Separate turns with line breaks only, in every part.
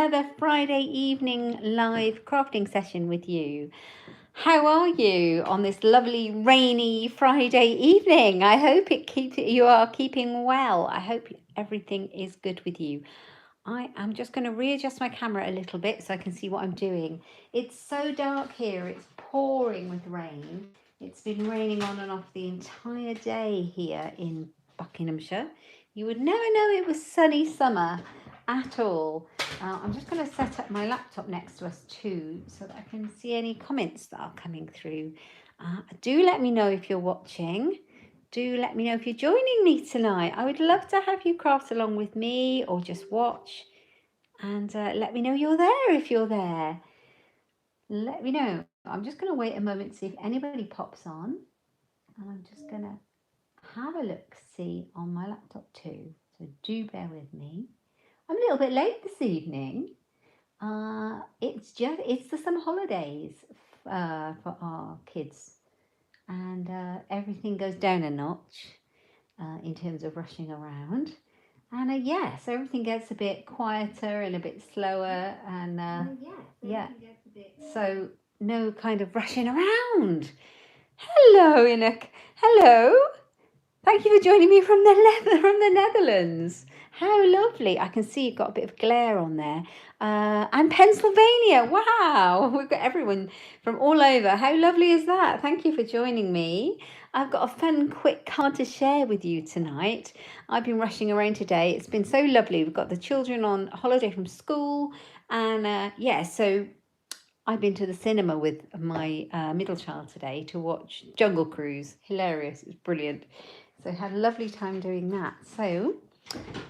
another Friday evening live crafting session with you. How are you on this lovely rainy Friday evening? I hope you are keeping well. I hope everything is good with you. I am just going to readjust my camera a little bit so I can see what I'm doing. It's so dark here. It's pouring with rain. It's been raining on and off the entire day here in Buckinghamshire. You would never know it was sunny summer at all. I'm just going to set up my laptop next to us too so that I can see any comments that are coming through. Do let me know if you're watching. Do let me know if you're joining me tonight. I would love to have you craft along with me or just watch. And let me know you're there if you're there. Let me know. I'm just going to wait a moment to see if anybody pops on. And I'm just going to have a look, see on my laptop too. So do bear with me. I'm a little bit late this evening. It's the summer holidays for our kids. And everything goes down a notch in terms of rushing around. And yes, everything gets a bit quieter and a bit slower. And so no kind of rushing around. Hello, Inek. Hello. Thank you for joining me from the Netherlands. How lovely. I can see you've got a bit of glare on there. And Pennsylvania. Wow. We've got everyone from all over. How lovely is that? Thank you for joining me. I've got a fun, quick card to share with you tonight. I've been rushing around today. It's been so lovely. We've got the children on holiday from school. And so I've been to the cinema with my middle child today to watch Jungle Cruise. Hilarious. It was brilliant. So I had a lovely time doing that. So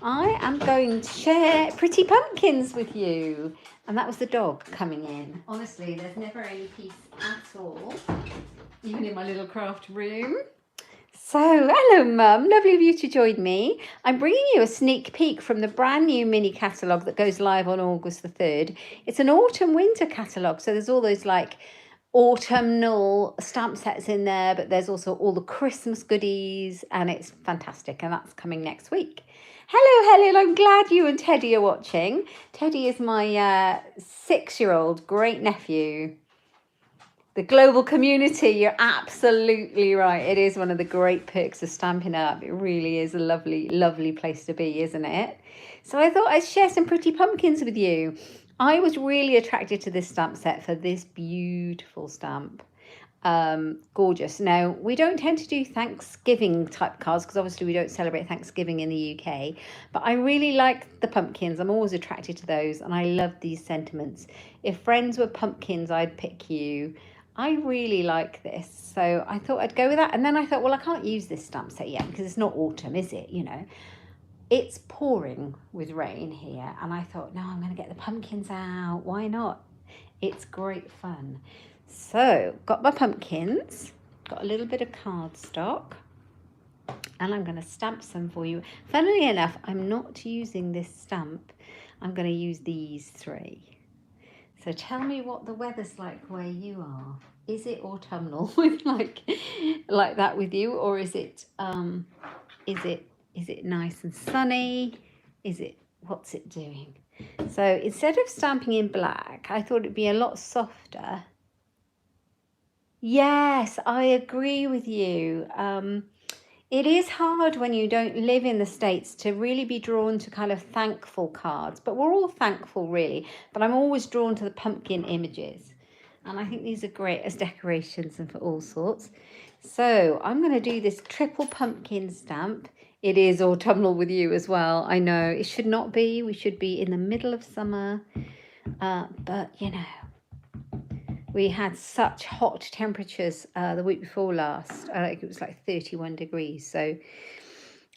I am going to share pretty pumpkins with you. And that was the dog coming in. Honestly, there's never any peace at all, even in my little craft room. So, hello Mum, lovely of you to join me. I'm bringing you a sneak peek from the brand new mini catalogue that goes live on August the 3rd. It's an autumn-winter catalogue, so there's all those like autumnal stamp sets in there, but there's also all the Christmas goodies, and it's fantastic, and that's coming next week. Hello Helen, I'm glad you and Teddy are watching. Teddy is my 6-year-old great nephew. The global community, you're absolutely right. It is one of the great perks of Stampin' Up. It really is a lovely, lovely place to be, isn't it? So I thought I'd share some pretty pumpkins with you. I was really attracted to this stamp set for this beautiful stamp. Gorgeous. Now, we don't tend to do Thanksgiving type cards because obviously we don't celebrate Thanksgiving in the UK, but I really like the pumpkins. I'm always attracted to those, and I love these sentiments. If friends were pumpkins, I'd pick you. I really like this, so I thought I'd go with that. And then I thought, well, I can't use this stamp set yet because it's not autumn, is it? You know, it's pouring with rain here, and I thought, no, I'm going to get the pumpkins out. Why not? It's great fun. So, got my pumpkins, got a little bit of cardstock, and I'm going to stamp some for you. Funnily enough, I'm not using this stamp. I'm going to use these 3. So tell me what the weather's like where you are. Is it autumnal with like that with you, or is it nice and sunny? What's it doing? So instead of stamping in black, I thought it'd be a lot softer. Yes, I agree with you. It is hard when you don't live in the States to really be drawn to kind of thankful cards, but we're all thankful really. But I'm always drawn to the pumpkin images. And I think these are great as decorations and for all sorts. So I'm going to do this triple pumpkin stamp. It is autumnal with you as well. I know it should not be. We should be in the middle of summer. But, you know, we had such hot temperatures the week before last. It was like 31 degrees. So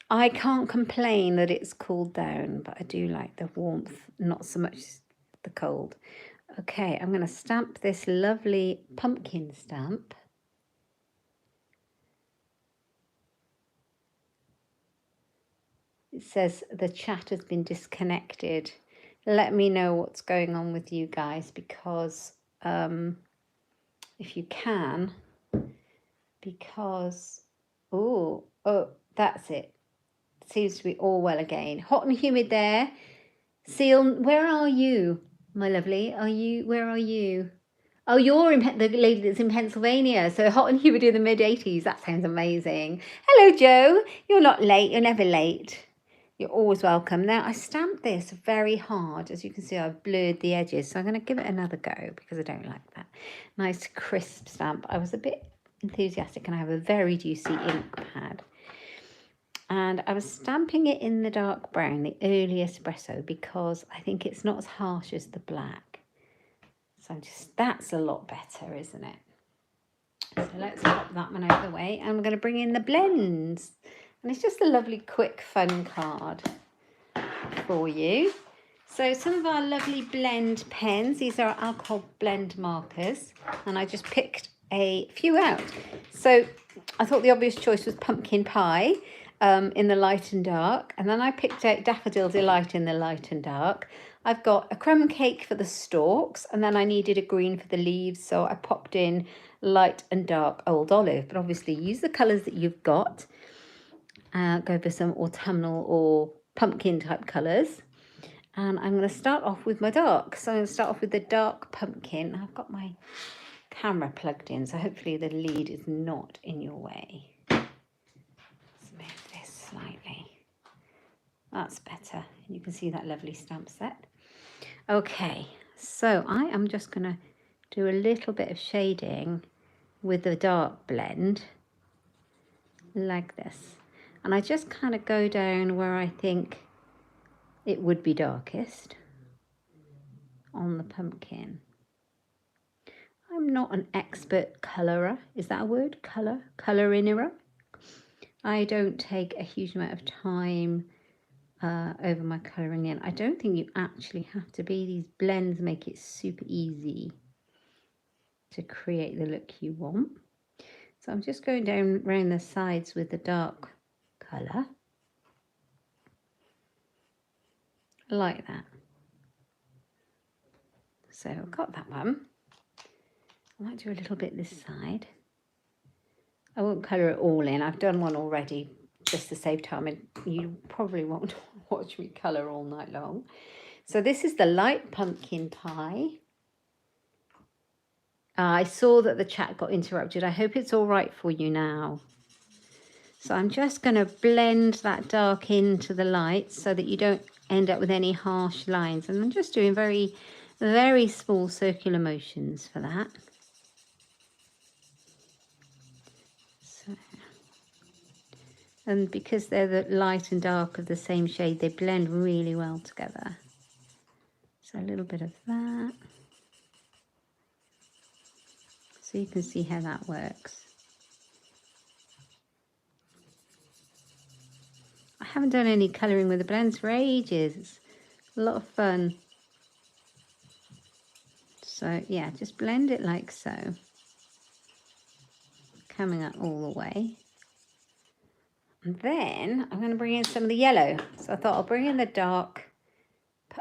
I can't complain that it's cooled down, but I do like the warmth, not so much the cold. Okay, I'm going to stamp this lovely pumpkin stamp. It says the chat has been disconnected. Let me know what's going on with you guys, because if you can, because oh, that's it. Seems to be all well again. Hot and humid there. Seal, where are you, my lovely? Where are you? Oh, you're the lady that's in Pennsylvania. So hot and humid in the mid-80s. That sounds amazing. Hello, Joe. You're not late. You're never late. You're always welcome. Now, I stamped this very hard. As you can see, I've blurred the edges. So I'm going to give it another go because I don't like that. Nice crisp stamp. I was a bit enthusiastic and I have a very juicy ink pad. And I was stamping it in the dark brown, the early espresso, because I think it's not as harsh as the black. So that's a lot better, isn't it? So let's pop that one out of the way. And I'm going to bring in the blends. And it's just a lovely, quick, fun card for you. So some of our lovely blend pens. These are alcohol blend markers. And I just picked a few out. So I thought the obvious choice was pumpkin pie. In the light and dark, and then I picked out Daffodil Delight in the light and dark. I've got a crumb cake for the stalks, and then I needed a green for the leaves, so I popped in light and dark Old Olive. But obviously use the colours that you've got. Go for some autumnal or pumpkin type colours. And I'm going to start off with my dark. So I'm going to start off with the dark pumpkin. I've got my camera plugged in, so hopefully the lead is not in your way. Slightly. That's better. You can see that lovely stamp set. Okay, so I am just going to do a little bit of shading with the dark blend like this. And I just kind of go down where I think it would be darkest on the pumpkin. I'm not an expert colourer. Is that a word? Colourer? I don't take a huge amount of time over my colouring in. I don't think you actually have to be. These blends make it super easy to create the look you want. So I'm just going down around the sides with the dark colour. Like that. So I've got that one. I might do a little bit this side. I won't colour it all in. I've done one already just to save time, and you probably won't watch me colour all night long. So this is the light pumpkin pie. I saw that the chat got interrupted. I hope it's all right for you now. So I'm just going to blend that dark into the light so that you don't end up with any harsh lines. And I'm just doing very, very small circular motions for that. And because they're the light and dark of the same shade, they blend really well together. So a little bit of that. So you can see how that works. I haven't done any colouring with the blends for ages. It's a lot of fun. So yeah, just blend it like so. Coming up all the way. And then I'm going to bring in some of the yellow. So I thought I'll bring in the dark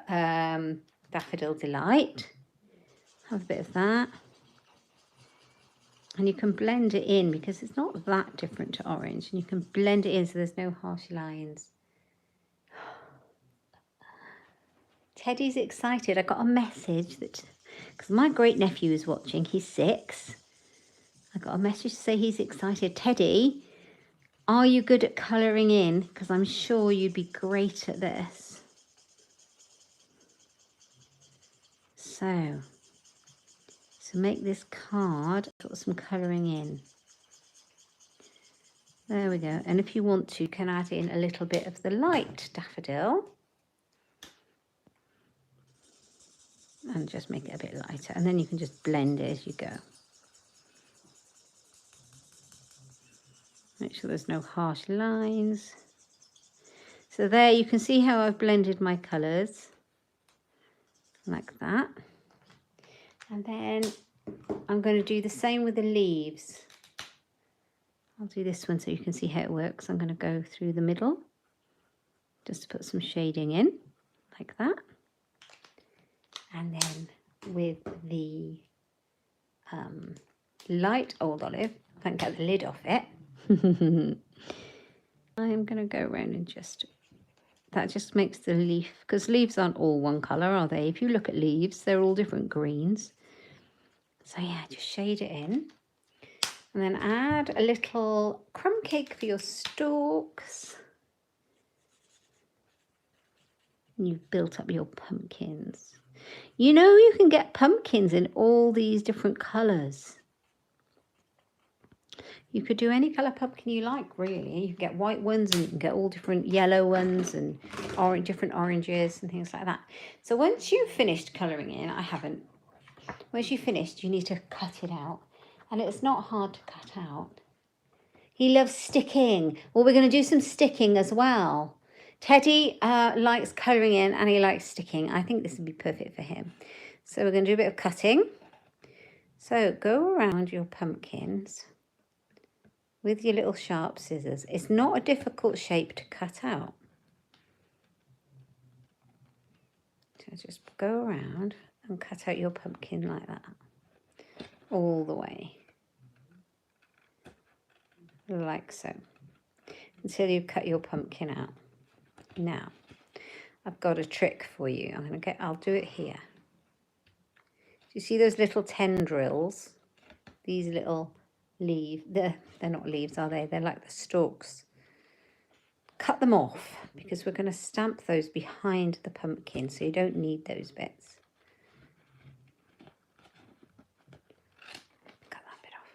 Daffodil Delight. Have a bit of that. And you can blend it in because it's not that different to orange. And you can blend it in so there's no harsh lines. Teddy's excited. I got a message that, because my great nephew is watching, he's 6. I got a message to say he's excited. Teddy, are you good at colouring in? Because I'm sure you'd be great at this. So make this card, put some colouring in. There we go. And if you want to, you can add in a little bit of the light daffodil. And just make it a bit lighter. And then you can just blend it as you go. Make sure there's no harsh lines. So there you can see how I've blended my colours. Like that. And then I'm going to do the same with the leaves. I'll do this one so you can see how it works. I'm going to go through the middle. Just to put some shading in. Like that. And then with the light Old Olive, I can't get the lid off it. I'm going to go around and just that just makes the leaf, because leaves aren't all one colour, are they? If you look at leaves, they're all different greens. So yeah, just shade it in. And then add a little crumb cake for your stalks. You've built up your pumpkins. You know, you can get pumpkins in all these different colours. You could do any colour pumpkin you like, really. You can get white ones and you can get all different yellow ones and different oranges and things like that. So once you've finished colouring in, I haven't. Once you've finished, you need to cut it out. And it's not hard to cut out. He loves sticking. Well, we're going to do some sticking as well. Teddy likes colouring in and he likes sticking. I think this would be perfect for him. So we're going to do a bit of cutting. So go around your pumpkins with your little sharp scissors. It's not a difficult shape to cut out. So just go around and cut out your pumpkin like that. All the way. Like so. Until you've cut your pumpkin out. Now, I've got a trick for you. I'll do it here. Do you see those little tendrils? These little leaves. They're not leaves, are they? They're like the stalks. Cut them off because we're going to stamp those behind the pumpkin, so you don't need those bits. Cut that bit off.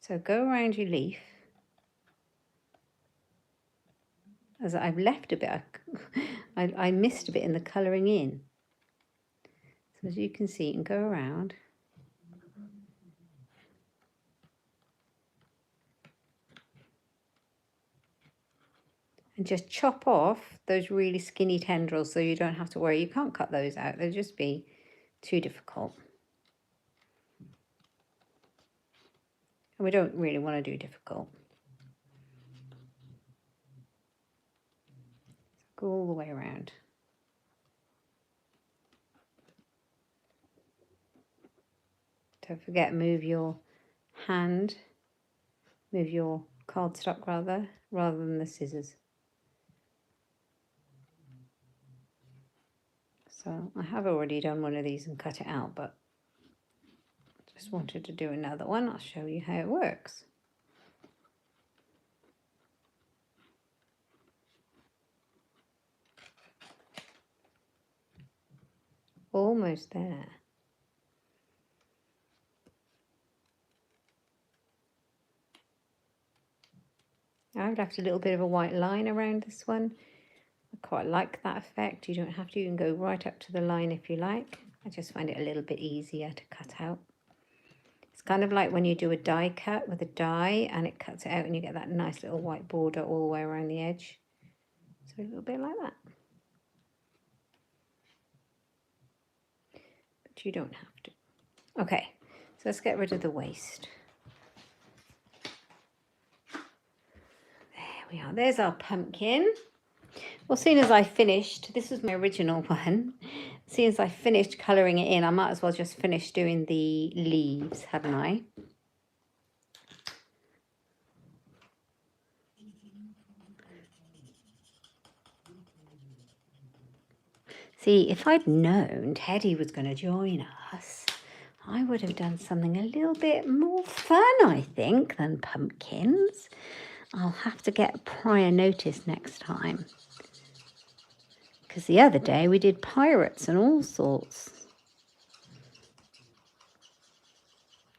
So go around your leaf. As I've left a bit, I missed a bit in the colouring in. So as you can see, you can go around. And just chop off those really skinny tendrils so you don't have to worry. You can't cut those out. They'll just be too difficult. And we don't really want to do difficult. Go all the way around. Don't forget, move your hand, move your cardstock rather than the scissors. So I have already done one of these and cut it out, but just wanted to do another one. I'll show you how it works. Almost there. I've left a little bit of a white line around this one. I quite like that effect. You don't have to, you can go right up to the line if you like. I just find it a little bit easier to cut out. It's kind of like when you do a die cut with a die and it cuts it out and you get that nice little white border all the way around the edge. So a little bit like that. But you don't have to. Okay, so let's get rid of the waste. There we are. There's our pumpkin. Well, seeing as I finished, this was my original one. Seeing as I finished colouring it in, I might as well just finish doing the leaves, hadn't I? See, if I'd known Teddy was going to join us, I would have done something a little bit more fun, I think, than pumpkins. I'll have to get prior notice next time. Because the other day we did pirates and all sorts.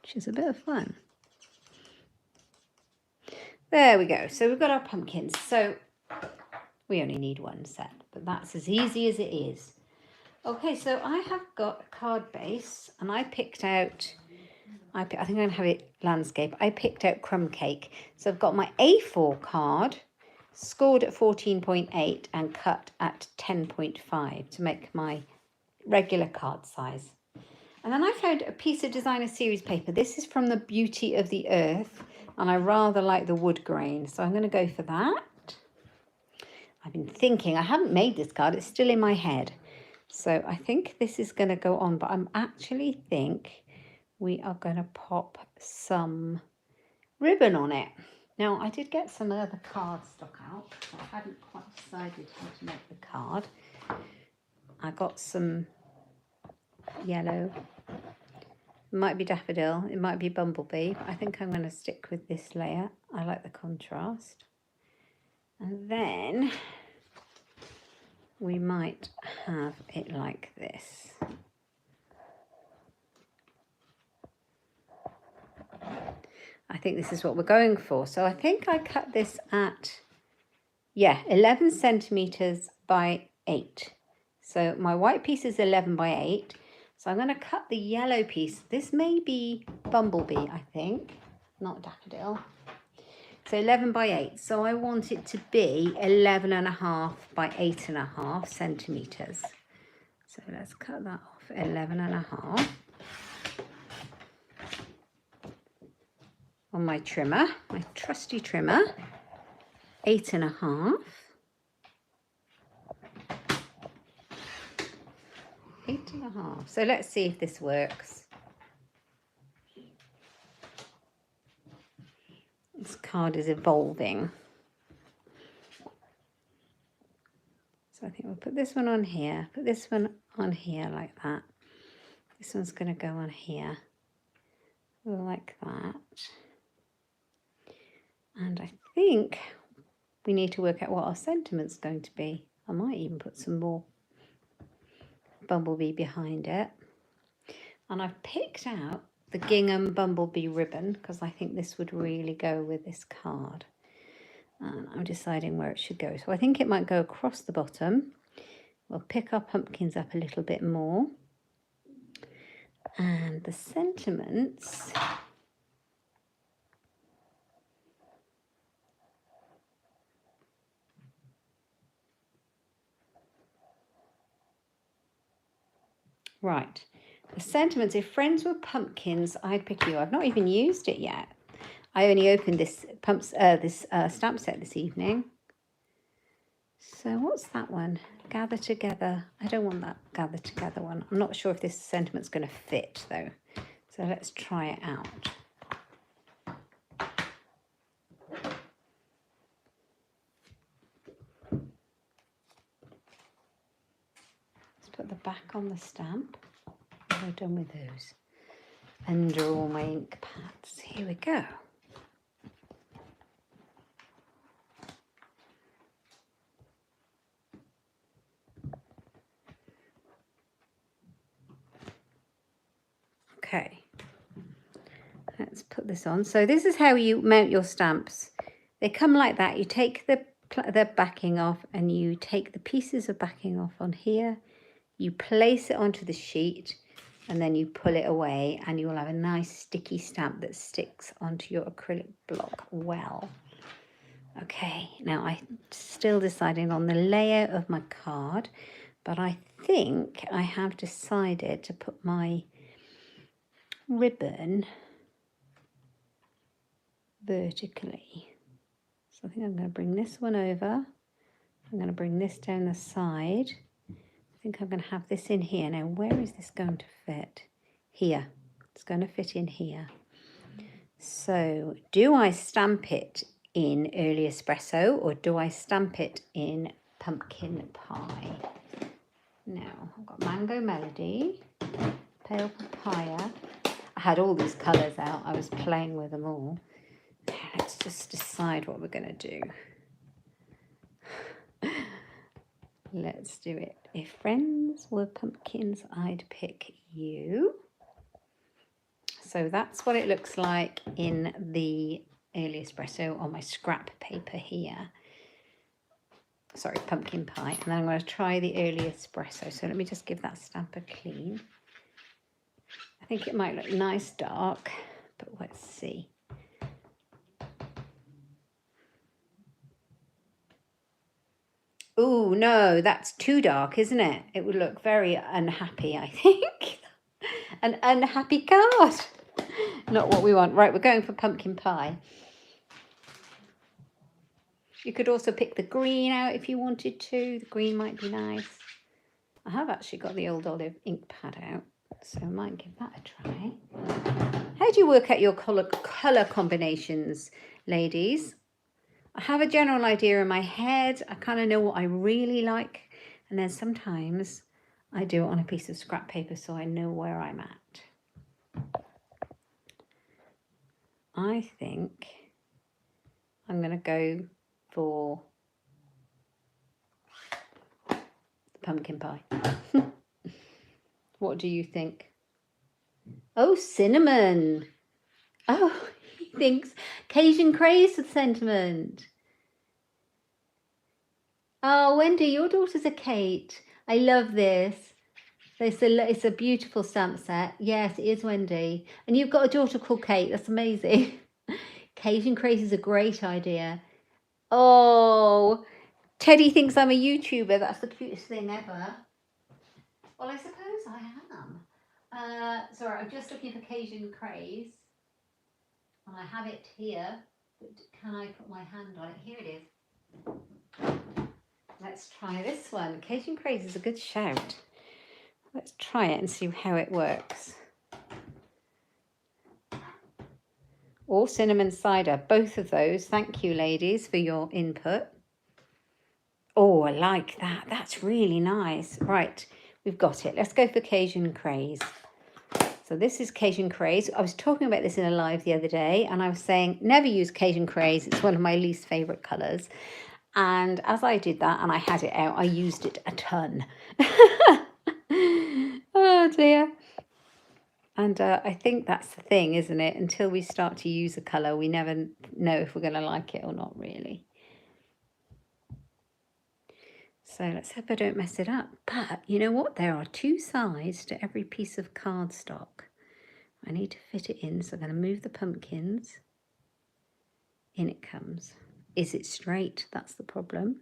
Which is a bit of fun. There we go. So we've got our pumpkins. So we only need one set, but that's as easy as it is. Okay, so I have got a card base and I picked out, I think I'm going to have it landscape. I picked out crumb cake. So I've got my A4 card, scored at 14.8 and cut at 10.5 to make my regular card size. And then I found a piece of designer series paper. This is from the Beauty of the Earth and I rather like the wood grain. So I'm going to go for that. I've been thinking, I haven't made this card. It's still in my head. So I think this is going to go on, but I'm actually think we are going to pop some ribbon on it. Now, I did get some other cardstock out, so I hadn't quite decided how to make the card. I got some yellow. It might be daffodil, it might be bumblebee. I think I'm going to stick with this layer. I like the contrast. And then we might have it like this. I think this is what we're going for. So I think I cut this at, 11 centimeters by 8. So my white piece is 11 by 8. So I'm going to cut the yellow piece. This may be bumblebee, I think, not daffodil. So 11 by 8. So I want it to be 11.5 by 8.5 centimeters. So let's cut that off, 11.5. On my trimmer, my trusty trimmer, 8.5. 8.5. So let's see if this works. This card is evolving. So I think we'll put this one on here, put this one on here like that. This one's going to go on here like that. And I think we need to work out what our sentiment's going to be. I might even put some more bumblebee behind it. And I've picked out the gingham bumblebee ribbon because I think this would really go with this card. And I'm deciding where it should go. So I think it might go across the bottom. We'll pick our pumpkins up a little bit more. And the sentiments, right, the sentiments, if friends were pumpkins, I'd pick you. I've not even used it yet. I only opened this stamp set this evening. So what's that one? Gather Together. I don't want that Gather Together one. I'm not sure if this sentiment's going to fit though. So let's try it out. Let's put the back on the stamp. What have I done with those? Under all my ink pads. Here we go. Okay, let's put this on. So this is how you mount your stamps. They come like that. You take the backing off and you take the pieces of backing off on here. You place it onto the sheet and then you pull it away and you will have a nice sticky stamp that sticks onto your acrylic block well. Okay, now I'm still deciding on the layer of my card, but I think I have decided to put my ribbon vertically. So I think I'm going to bring this one over. I'm going to bring this down the side. I think I'm going to have this in here. Now, where is this going to fit? Here. It's going to fit in here. So, do I stamp it in early espresso or do I stamp it in pumpkin pie? Now, I've got Mango Melody, Pale Papaya. I had all these colours out. I was playing with them all. Let's just decide what we're going to do. Let's do it. If friends were pumpkins, I'd pick you. So that's what it looks like in the early espresso on my scrap paper here. Sorry, pumpkin pie. And then I'm going to try the early espresso. So let me just give that stamp a clean. I think it might look nice dark, but let's see. Oh, no, that's too dark, isn't it? It would look very unhappy, I think. An unhappy card. Not what we want. Right, we're going for pumpkin pie. You could also pick the green out if you wanted to. The green might be nice. I have actually got the old olive ink pad out. So I might give that a try. How do you work out your colour combinations, ladies? I have a general idea in my head. I kind of know what I really like. And then sometimes I do it on a piece of scrap paper so I know where I'm at. I think I'm going to go for pumpkin pie. What do you think? Oh, cinnamon. Oh, he thinks Cajun craze with sentiment. Oh, Wendy, your daughter's a Kate. I love this. It's a beautiful stamp set. Yes, it is, Wendy. And you've got a daughter called Kate. That's amazing. Cajun craze is a great idea. Oh, Teddy thinks I'm a YouTuber. That's the cutest thing ever. Well, I suppose I am. Sorry, I'm just looking for Cajun craze. And I have it here. But can I put my hand on it? Here it is. Let's try this one. Cajun craze is a good shout. Let's try it and see how it works. Or cinnamon cider, both of those. Thank you, ladies, for your input. Oh, I like that. That's really nice. Right, we've got it. Let's go for Cajun craze. So this is Cajun craze. I was talking about this in a live the other day, and I was saying never use Cajun craze. It's one of my least favourite colours. And as I did that and I had it out, I used it a ton. Oh dear. And I think that's the thing, isn't it? Until we start to use a colour, we never know if we're going to like it or not, really. So let's hope I don't mess it up. But you know what? There are two sides to every piece of cardstock. I need to fit it in, so I'm going to move the pumpkins. In it comes. Is it straight? That's the problem.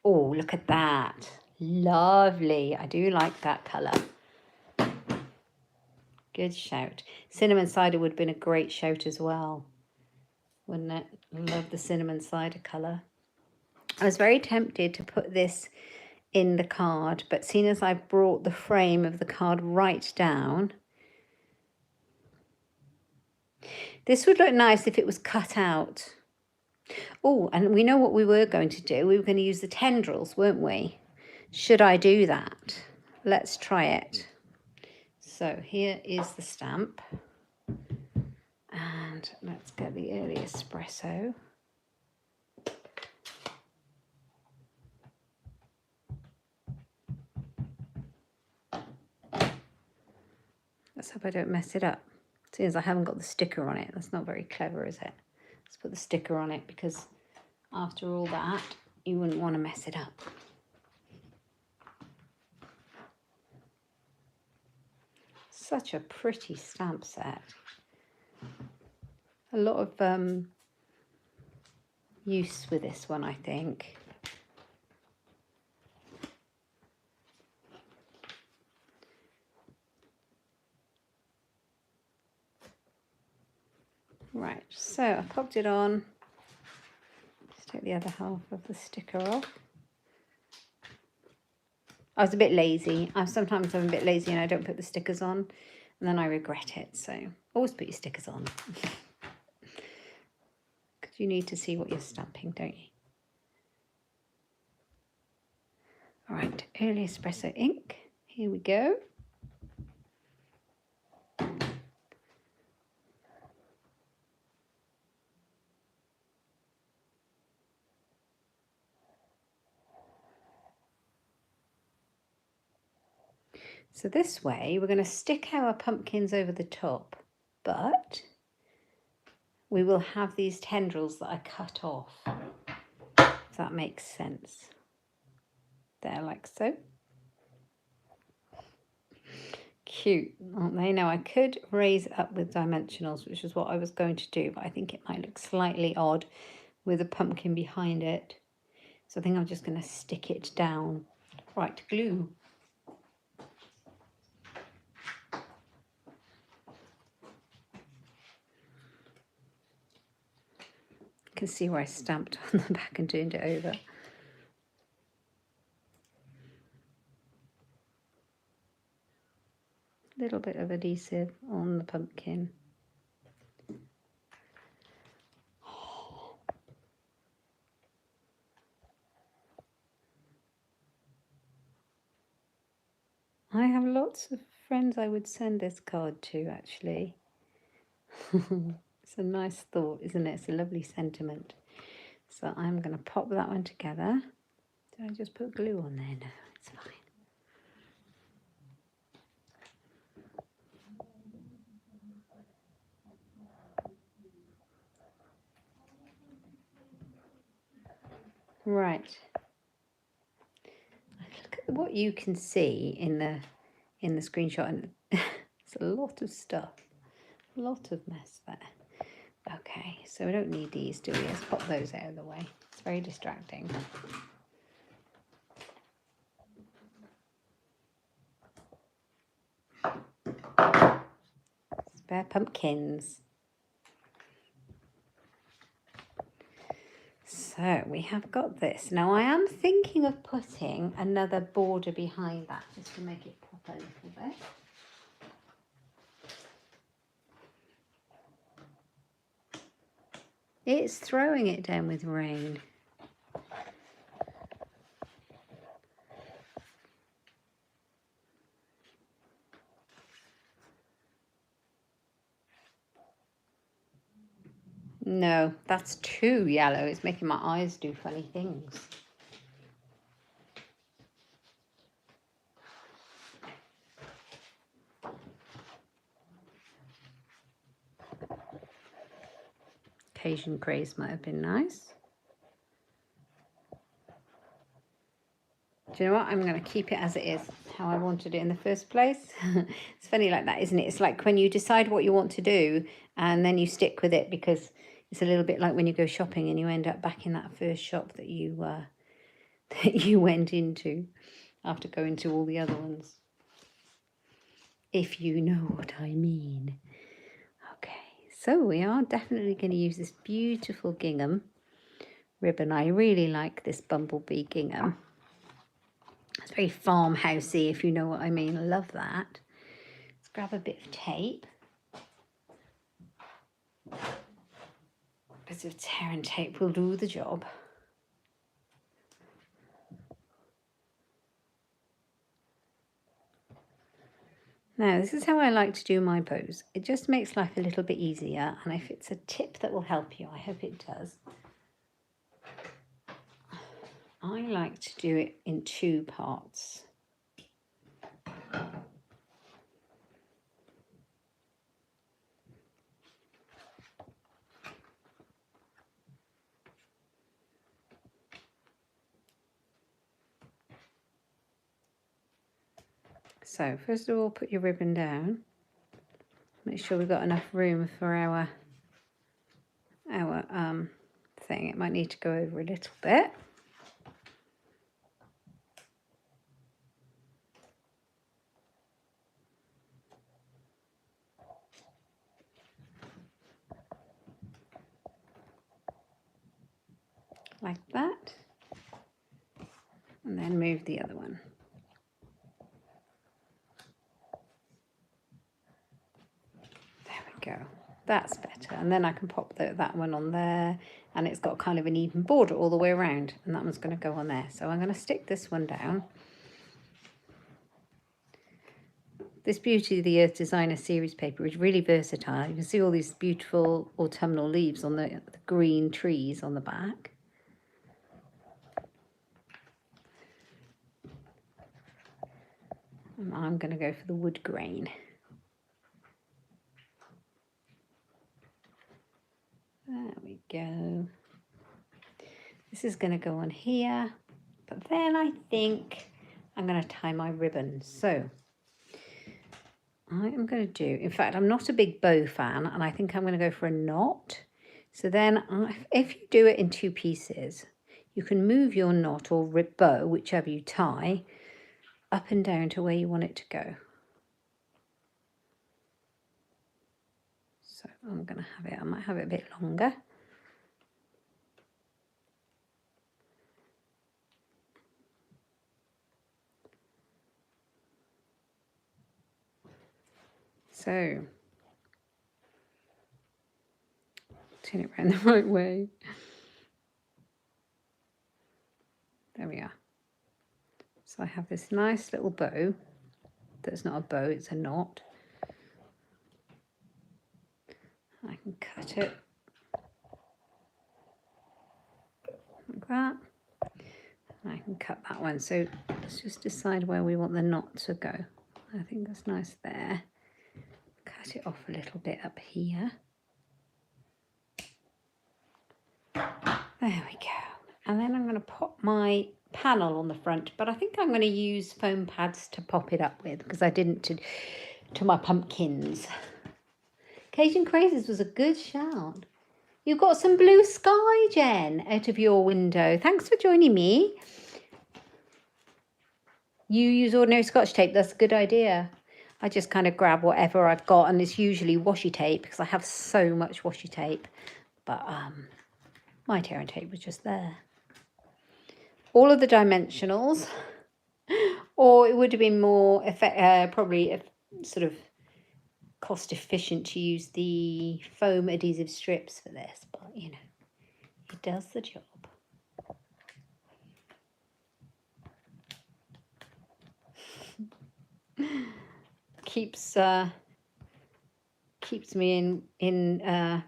Oh, look at that. Lovely. I do like that colour. Good shout. Cinnamon cider would have been a great shout as well, wouldn't it? Love the cinnamon cider colour. I was very tempted to put this in the card, but seeing as I've brought the frame of the card right down, this would look nice if it was cut out. Oh, and we know what we were going to do. We were going to use the tendrils, weren't we? Should I do that? Let's try it. So here is the stamp. And let's get the early espresso. Let's hope I don't mess it up. Seeing as I haven't got the sticker on it, that's not very clever, is it? Let's put the sticker on it because after all that, you wouldn't want to mess it up. Such a pretty stamp set. A lot of use with this one, I think. Right, so I popped it on. Let's take the other half of the sticker off. I was a bit lazy. Sometimes I'm a bit lazy and I don't put the stickers on, and then I regret it. So always put your stickers on. Because you need to see what you're stamping, don't you? All right, early espresso ink. Here we go. So this way, we're going to stick our pumpkins over the top, but we will have these tendrils that I cut off, if that makes sense. There, like so. Cute, aren't they? Now, I could raise it up with dimensionals, which is what I was going to do, but I think it might look slightly odd with a pumpkin behind it. So I think I'm just going to stick it down. Right, glue. You can see where I stamped on the back and turned it over. a little bit of adhesive on the pumpkin. I have lots of friends I would send this card to, actually. It's a nice thought, isn't it? It's a lovely sentiment. So I'm going to pop that one together. Did I just put glue on there? No, it's fine. Right. Look at what you can see in the screenshot, and it's a lot of stuff, a lot of mess there. Okay, so we don't need these, do we? Let's pop those out of the way. It's very distracting. Spare pumpkins. So we have got this. Now I am thinking of putting another border behind that just to make it pop a little bit. It's throwing it down with rain. No, that's too yellow. It's making my eyes do funny things. Cajun craze might have been nice. Do you know what? I'm going to keep it as it is, how I wanted it in the first place. It's funny like that, isn't it? It's like when you decide what you want to do and then you stick with it, because it's a little bit like when you go shopping and you end up back in that first shop that you went into after going to all the other ones. If you know what I mean. Okay, so we are definitely going to use this beautiful gingham ribbon. I really like this bumblebee gingham. It's very farmhousey, if you know what I mean. I love that. Let's grab a bit of tape. A bit of tear and tape will do the job. Now, this is how I like to do my bows. It just makes life a little bit easier, and if it's a tip that will help you, I hope it does. I like to do it in two parts. So first of all, put your ribbon down. Make sure we've got enough room for our thing. It might need to go over a little bit. Like that. And then move the other one. There we go. That's better. And then I can pop that one on there, and it's got kind of an even border all the way around, and that one's going to go on there. So I'm going to stick this one down. This Beauty of the Earth Designer series paper is really versatile. You can see all these beautiful autumnal leaves on the green trees on the back. And I'm going to go for the wood grain. There we go. This is going to go on here, but then I think I'm going to tie my ribbon. So I am going to do, in fact, I'm not a big bow fan, and I think I'm going to go for a knot. So then if you do it in two pieces, you can move your knot or bow, whichever you tie, up and down to where you want it to go. So I'm going to have it, I might have it a bit longer. So turn it around the right way. There we are. So I have this nice little bow. That's not a bow, it's a knot. I can cut it like that. And I can cut that one. So let's just decide where we want the knot to go. I think that's nice there. Cut it off a little bit up here. There we go. And then I'm going to pop my panel on the front, but I think I'm going to use foam pads to pop it up with because I didn't to my pumpkins. Cajun Crazes was a good shout. You've got some blue sky, Jen, out of your window. Thanks for joining me. You use ordinary Scotch tape. That's a good idea. I just kind of grab whatever I've got, and it's usually washi tape because I have so much washi tape. But my tear and tape was just there. All of the dimensionals, or it would have been more probably sort of cost efficient to use the foam adhesive strips for this, but you know, it does the job. Keeps me in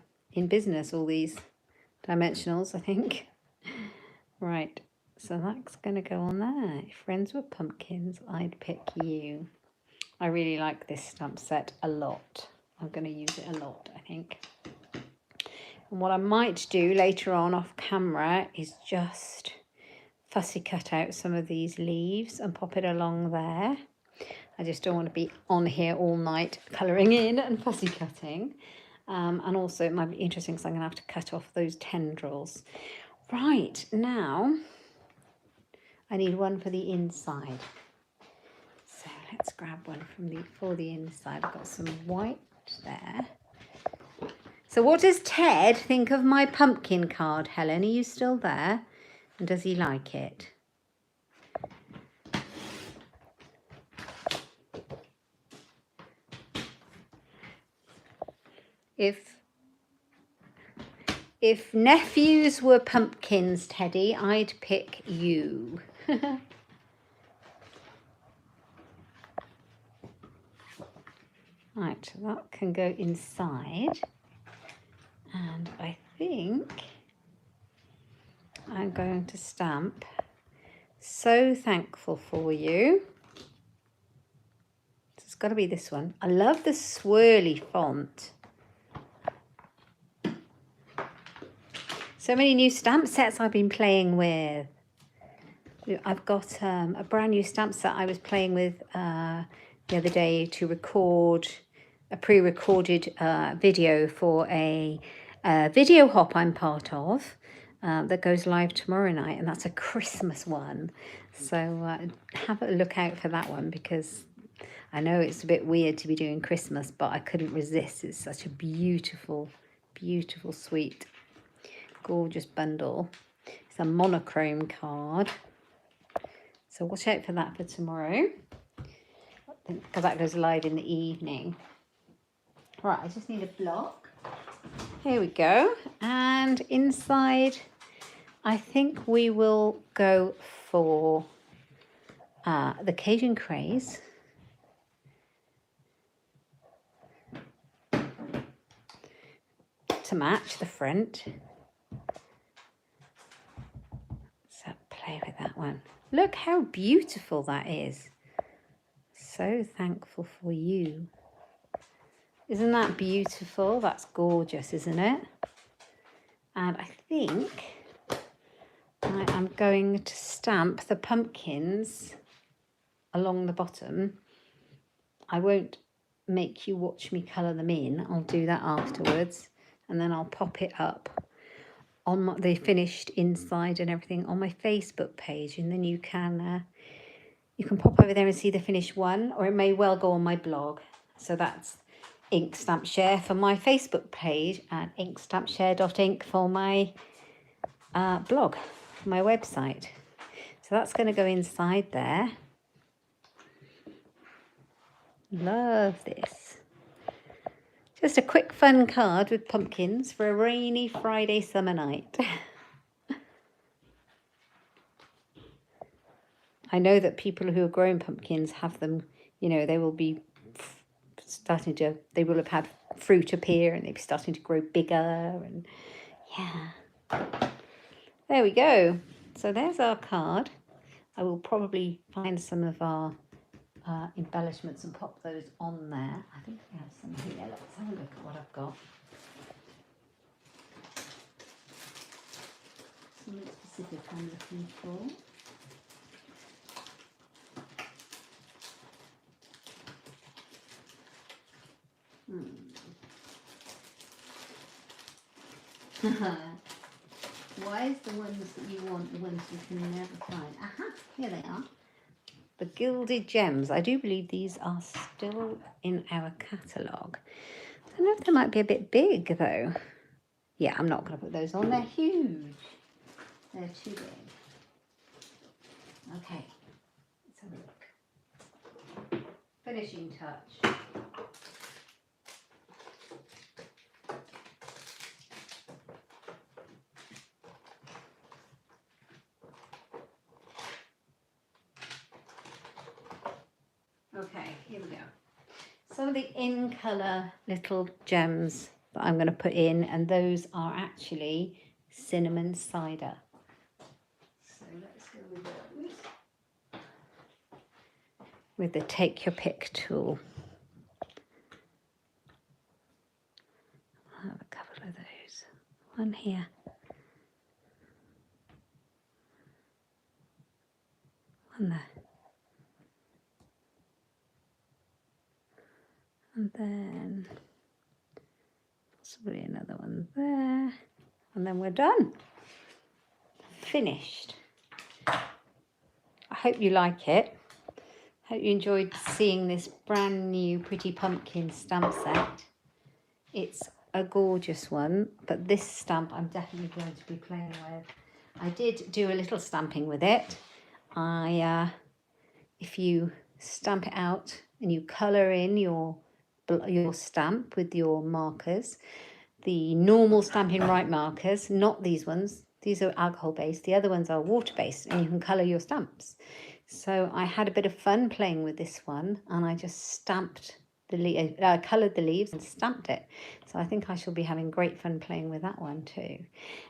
business, all these dimensionals, I think. Right, so that's going to go on there. If friends were pumpkins, I'd pick you. I really like this stamp set a lot. I'm going to use it a lot, I think. And what I might do later on off camera is just fussy cut out some of these leaves and pop it along there. I just don't want to be on here all night colouring in and fussy cutting. And also it might be interesting because I'm going to have to cut off those tendrils. Right, now I need one for the inside. So let's grab one for the inside. I've got some white there. So what does Ted think of my pumpkin card, Helen? Are you still there? And does he like it? If nephews were pumpkins, Teddy, I'd pick you. Right, that can go inside. And I think I'm going to stamp "So Thankful for You." It's got to be this one. I love the swirly font. So many new stamp sets I've been playing with. I've got a brand new stamp set I was playing with the other day to record a pre-recorded video for a video hop I'm part of that goes live tomorrow night, and that's a Christmas one. So have a look out for that one because I know it's a bit weird to be doing Christmas, but I couldn't resist. It's such a beautiful, beautiful, sweet, gorgeous bundle. It's a monochrome card. So watch out for that for tomorrow, because that goes live in the evening. Right, I just need a block. Here we go. And inside, I think we will go for the Cajun Craze. To match the front. So play with that one. Look how beautiful that is. So thankful for you. Isn't that beautiful? That's gorgeous, isn't it? And I think I am going to stamp the pumpkins along the bottom. I won't make you watch me colour them in. I'll do that afterwards. And then I'll pop it up on the finished inside and everything on my Facebook page. And then you can pop over there and see the finished one, or it may well go on my blog. So that's Inkstampshare for my Facebook page and inkstampshare.ink for my blog, for my website. So that's going to go inside there. Love this. Just a quick fun card with pumpkins for a rainy Friday summer night. I know that people who are growing pumpkins have them, you know, they will be starting to, they will have had fruit appear and they'll be starting to grow bigger. And yeah, there we go. So there's our card. I will probably find some of our embellishments and pop those on there. I think we have some here. Let's have a look at what I've got. Something specific I'm looking for. Why is the ones that you want the ones you can never find? Aha, here they are. The gilded gems. I do believe these are still in our catalogue. I don't know if they might be a bit big though. Yeah, I'm not going to put those on. They're huge. They're too big. Okay, let's have a look. Finishing touch. Okay, here we go. Some of the in colour little gems that I'm going to put in, and those are actually cinnamon cider. So let's go with those. With the take your pick tool. I'll have a couple of those. One here. One there. And then possibly another one there. And then we're done. Finished. I hope you like it. Hope you enjoyed seeing this brand new pretty pumpkin stamp set. It's a gorgeous one, but this stamp I'm definitely going to be playing with. I did do a little stamping with it. If you stamp it out and you colour in your stamp with your markers, the normal Stampin' Right markers, not these ones. These are alcohol based. The other ones are water based, and you can colour your stamps. So I had a bit of fun playing with this one, and I just stamped the coloured the leaves and stamped it. So I think I shall be having great fun playing with that one too.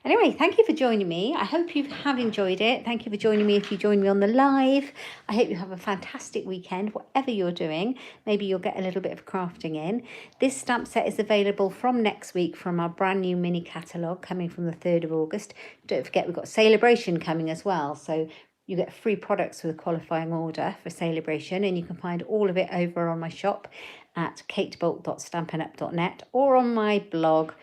Anyway, thank you for joining me. I hope you have enjoyed it. Thank you for joining me if you join me on the live. I hope you have a fantastic weekend, whatever you're doing. Maybe you'll get a little bit of crafting in. This stamp set is available from next week from our brand new mini catalogue coming from the 3rd of August. Don't forget we've got Celebration coming as well. So you get free products with a qualifying order for Celebration, and you can find all of it over on my shop at katebolt.stampinup.net or on my blog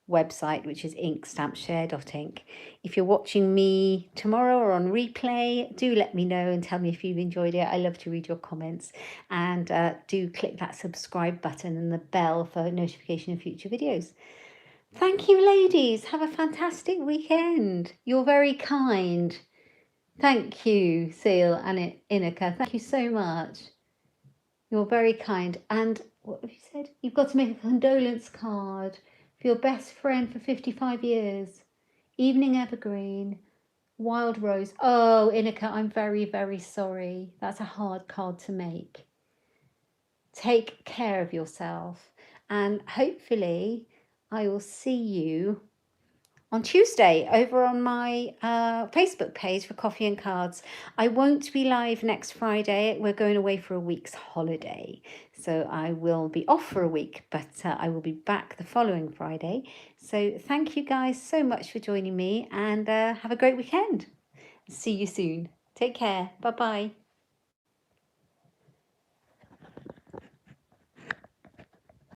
website, which is inkstampshare.ink. If you're watching me tomorrow or on replay, do let me know and tell me if you've enjoyed it. I love to read your comments, and do click that subscribe button and the bell for notification of future videos. Thank you, ladies. Have a fantastic weekend. You're very kind. Thank you, Seal and Inika. Thank you so much. You're very kind. And what have you said? You've got to make a condolence card for your best friend for 55 years. Evening Evergreen, Wild Rose. Oh, Inika, I'm very, very sorry. That's a hard card to make. Take care of yourself. And hopefully I will see you on Tuesday over on my Facebook page for Coffee and Cards. I won't be live next Friday. We're going away for a week's holiday. So I will be off for a week, but I will be back the following Friday. So thank you guys so much for joining me, and have a great weekend. See you soon. Take care. Bye-bye.